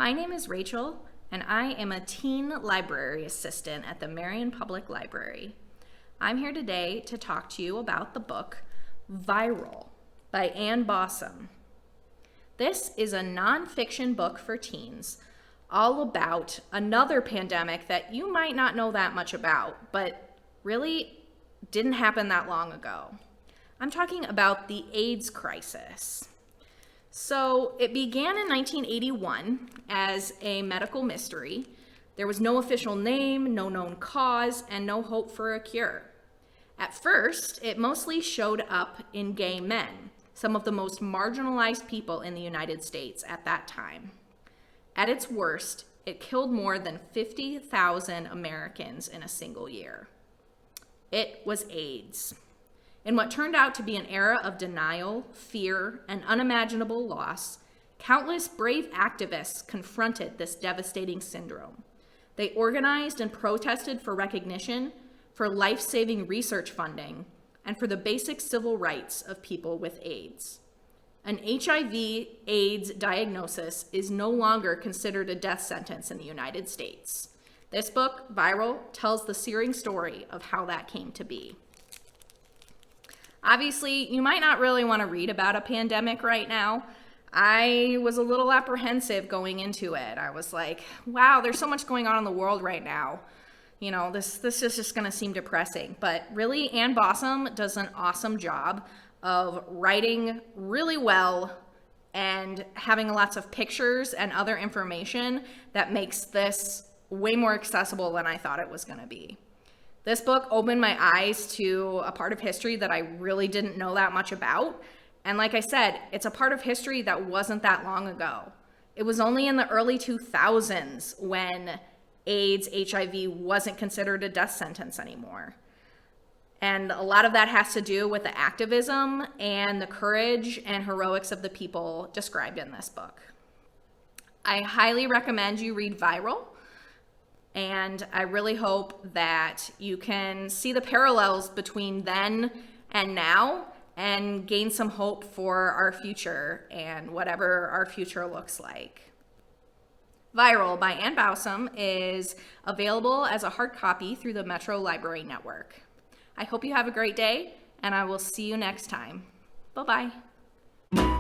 My name is Rachel, and I am a teen library assistant at the Marion Public Library. I'm here today to talk to you about the book Viral by Ann Bossom. This is a nonfiction book for teens, all about another pandemic that you might not know that much about, but really didn't happen that long ago. I'm talking about the AIDS crisis. So it began in 1981 as a medical mystery. There was no official name, no known cause, and no hope for a cure. At first, it mostly showed up in gay men, some of the most marginalized people in the United States at that time. At its worst, it killed more than 50,000 Americans in a single year. It was AIDS. In what turned out to be an era of denial, fear, and unimaginable loss, countless brave activists confronted this devastating syndrome. They organized and protested for recognition, for life-saving research funding, and for the basic civil rights of people with AIDS. An HIV/AIDS diagnosis is no longer considered a death sentence in the United States. This book, Viral, tells the searing story of how that came to be. Obviously, you might not really want to read about a pandemic right now. I was a little apprehensive going into it. I was like, wow, there's so much going on in the world right now. You know, this is just going to seem depressing. But really, Ann Bossom does an awesome job of writing really well and having lots of pictures and other information that makes this way more accessible than I thought it was going to be. This book opened my eyes to a part of history that I really didn't know that much about. And like I said, it's a part of history that wasn't that long ago. It was only in the early 2000s when AIDS, HIV wasn't considered a death sentence anymore. And a lot of that has to do with the activism and the courage and heroics of the people described in this book. I highly recommend you read Viral. And I really hope that you can see the parallels between then and now and gain some hope for our future and whatever our future looks like. Viral by Ann Bossom is available as a hard copy through the Metro Library Network. I hope you have a great day, and I will see you next time. Bye-bye.